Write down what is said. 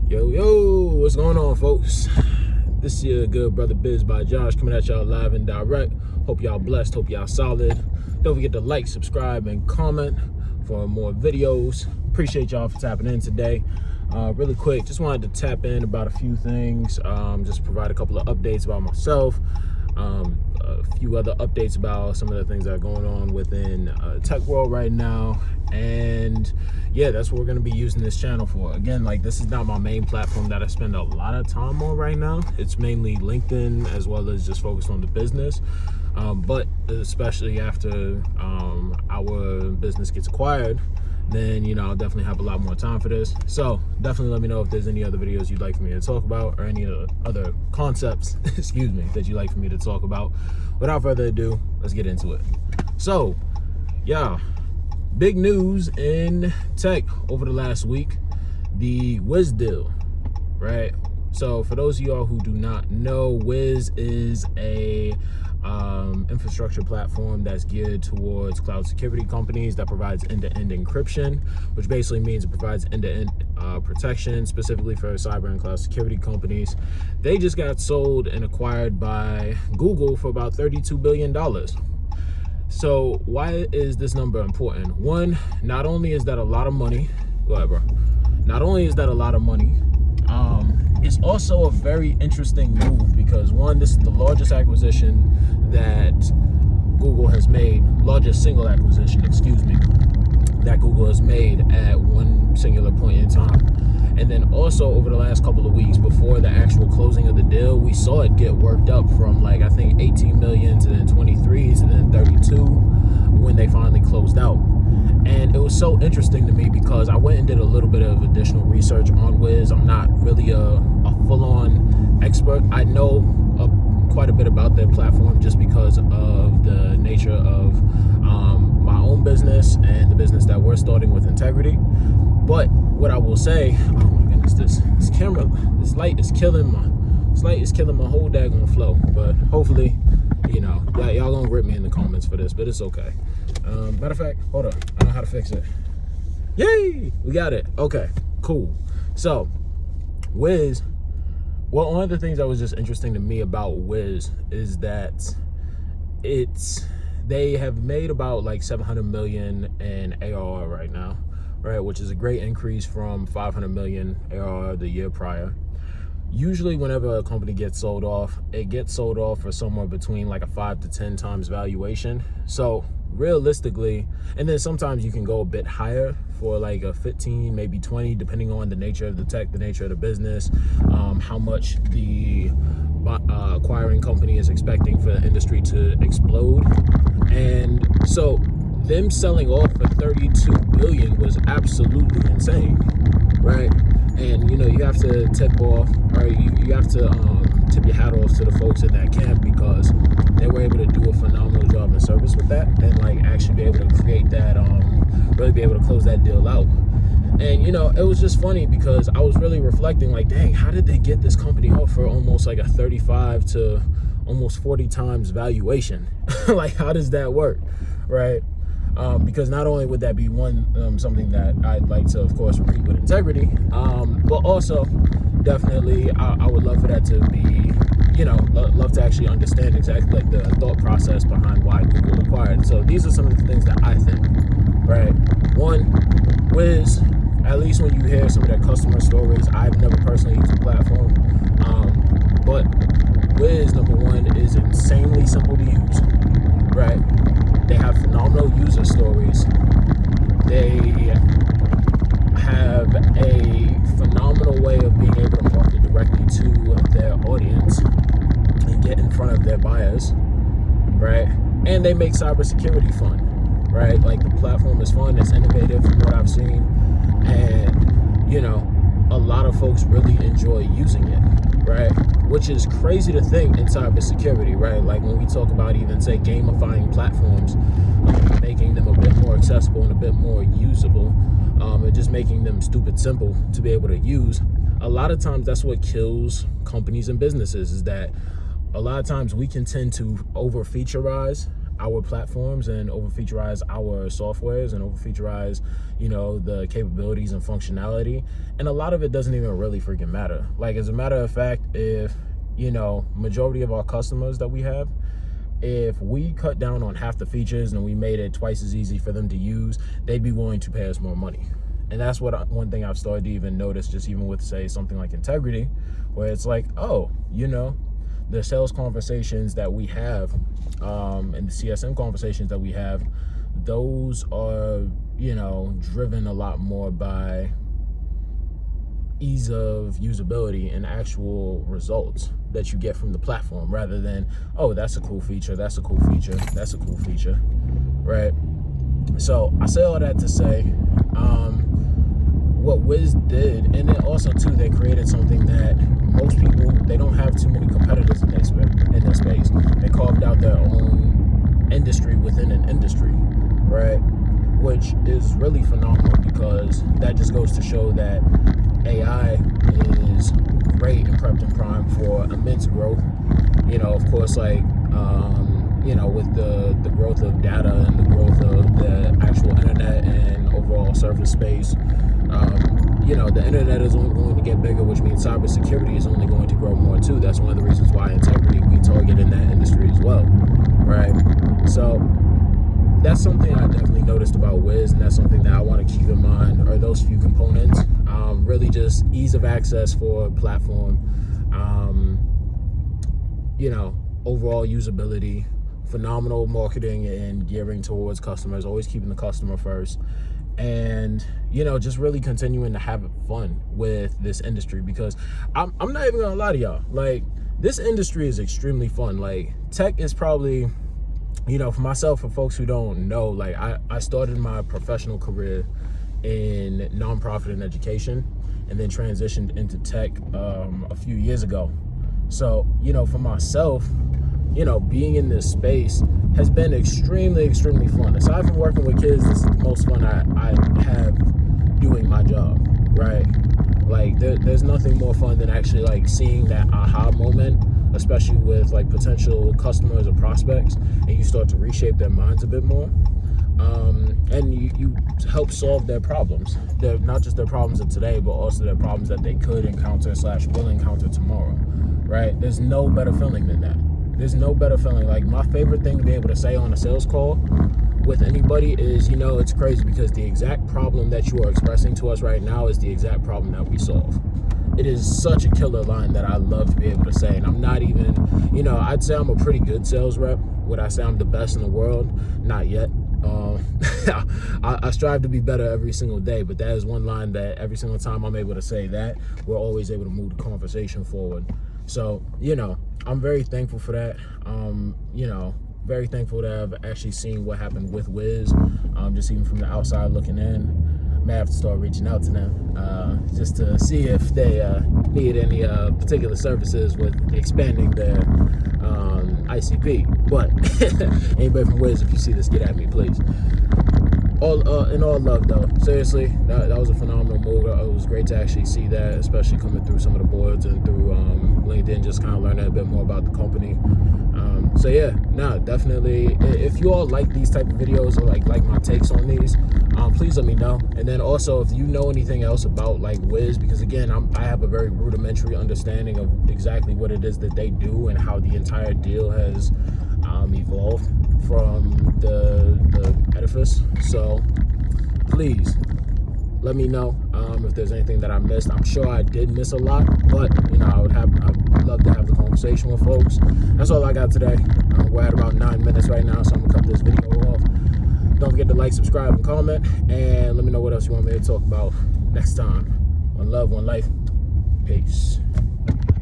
Yo, what's going on, folks? This is your good brother Biz by Josh coming at y'all live and direct. Hope y'all blessed, hope y'all solid. Don't forget to like, subscribe, and comment for more videos. Appreciate y'all for tapping in today. Really quick, just wanted to tap in about a few things, just provide a couple of updates about myself, a few other updates about some of the things that are going on within tech world right now. And yeah, that's what we're going to be using this channel for. Again, like, this is not my main platform that I spend a lot of time on right now. It's mainly LinkedIn, as well as just focused on the business. But especially after our business gets acquired, then, you know, I'll definitely have a lot more time for this. So definitely let me know if there's any other videos you'd like for me to talk about, or any other concepts, excuse me, that you'd like for me to talk about. Without further ado, let's get into it. So, yeah, big news in tech over the last week, the Wiz deal, right? So for those of y'all who do not know, Wiz is a infrastructure platform that's geared towards cloud security companies that provides end-to-end encryption, which basically means it provides end-to-end protection specifically for cyber and cloud security companies. They just got sold and acquired by Google for about $32 billion. So why is this number important? One, not only is that a lot of money, go ahead, bro. Not only is that a lot of money, it's also a very interesting move because, one, this is the largest acquisition that Google has made, largest single acquisition, excuse me, that Google has made at one singular point in time. And then also over the last couple of weeks before the actual closing of the deal, we saw it get worked up from, like, I think 18 million to then 23 to then 32 when they finally closed out. And it was so interesting to me because I went and did a little bit of additional research on Wiz. I'm not really a full-on expert. I know quite a bit about their platform just because of the nature of my own business and the business that we're starting with Integrity. But what I will say, oh my goodness, this camera, this light is killing my whole daggone flow. But hopefully, you know, y'all gonna rip me in the comments for this, but it's okay. Matter of fact, hold on, I know how to fix it. Yay, we got it. Okay, cool. So Wiz, well, one of the things that was just interesting to me about Wiz is that they have made about like 700 million in ARR right now, right, which is a great increase from 500 million ARR the year prior. Usually whenever a company gets sold off, it gets sold off for somewhere between like a 5 to 10 times valuation. So realistically, and then sometimes you can go a bit higher for like a 15, maybe 20, depending on the nature of the tech, the nature of the business, how much the acquiring company is expecting for the industry to explode. And so them selling off for 32 billion was absolutely insane, right? And, you know, you have to tip off, or you have to tip your hat off to the folks in that camp because they were able to do a phenomenal job in service with that and, like, actually be able to create that, really be able to close that deal out. And, you know, it was just funny because I was really reflecting, like, dang, how did they get this company off for almost like a 35 to almost 40 times valuation? Like, how does that work, right? Because not only would that be one something that I'd like to, of course, repeat with Integrity, but also definitely I would love for that to be, you know, love to actually understand exactly like the thought process behind why Google acquired. So these are some of the things that I think, right? One, Wiz, at least when you hear some of their customer stories, I've never personally used the platform, but Wiz, number one, is insanely simple to use, right? They have phenomenal user stories. They have a phenomenal way of being able to market directly to their audience and get in front of their buyers, right? And they make cybersecurity fun, right? Like, the platform is fun, it's innovative from what I've seen, and, you know, a lot of folks really enjoy using it, right? Which is crazy to think in cybersecurity, right? Like, when we talk about even, say, gamifying platforms, making them a bit more accessible and a bit more usable, and just making them stupid simple to be able to use. A lot of times that's what kills companies and businesses, is that a lot of times we can tend to over featureize our platforms and over featurize our softwares and over featurize, the capabilities and functionality. And a lot of it doesn't even really freaking matter. Like, as a matter of fact, if, majority of our customers that we have, if we cut down on half the features and we made it twice as easy for them to use, they'd be willing to pay us more money. And that's one thing I've started to even notice, just even with, say, something like Integrity, where it's like, oh, the sales conversations that we have and the CSM conversations that we have, those are, driven a lot more by ease of usability and actual results that you get from the platform, rather than, oh, that's a cool feature, that's a cool feature, that's a cool feature, right? So I say all that to say, what Wiz did, and then also too, they created something that most people, they don't have too many competitors in their space. They carved out their own industry within an industry, right? Which is really phenomenal, because that just goes to show that AI is great and prepped and primed for immense growth. Of course, like, with the growth of data and the growth of the actual internet and overall surface space, the internet is only going to get bigger, which means cybersecurity is only going to grow more too. That's one of the reasons why Integrity, we target in that industry as well, right? So that's something I definitely noticed about Wiz, and that's something that I want to keep in mind, are those few components. Really just ease of access for platform, overall usability, phenomenal marketing and gearing towards customers, always keeping the customer first, and just really continuing to have fun with this industry, because I'm not even gonna lie to y'all, like, this industry is extremely fun. Like, tech is probably, for myself, for folks who don't know, like, I started my professional career in nonprofit and education, and then transitioned into tech a few years ago. So for myself, being in this space has been extremely, extremely fun. Aside from working with kids, this is the most fun I have doing my job, right? Like, there's nothing more fun than actually, like, seeing that aha moment, especially with, like, potential customers or prospects, and you start to reshape their minds a bit more. And you help solve their problems. They're not just their problems of today, but also their problems that they could encounter / will encounter tomorrow, right? There's no better feeling than that. There's no better feeling. Like, my favorite thing to be able to say on a sales call with anybody is, it's crazy, because the exact problem that you are expressing to us right now is the exact problem that we solve. It is such a killer line that I love to be able to say. And I'm not even, I'd say I'm a pretty good sales rep. Would I say I'm the best in the world? Not yet. I strive to be better every single day, but that is one line that every single time I'm able to say that, we're always able to move the conversation forward. So, I'm very thankful for that. Very thankful to have actually seen what happened with Wiz, just even from the outside looking in. May have to start reaching out to them just to see if they need any particular services with expanding their ICP. But anybody from Wiz, if you see this, get at me, please. In all love, though, seriously, that was a phenomenal move. It was great to actually see that, especially coming through some of the boards and through LinkedIn, just kind of learning a bit more about the company. So yeah, definitely, if you all like these type of videos, or like my takes on these, please let me know. And then also, if you know anything else about, like, Wiz, because again, I have a very rudimentary understanding of exactly what it is that they do and how the entire deal has evolved from the edifice. So please let me know if there's anything that I missed. I'm sure I did miss a lot, but I'd love to have the conversation with folks. That's all I got today. We're at about 9 minutes right now, so I'm gonna cut this video off. Don't forget to like, subscribe, and comment, and let me know what else you want me to talk about next time. One love, one life. Peace.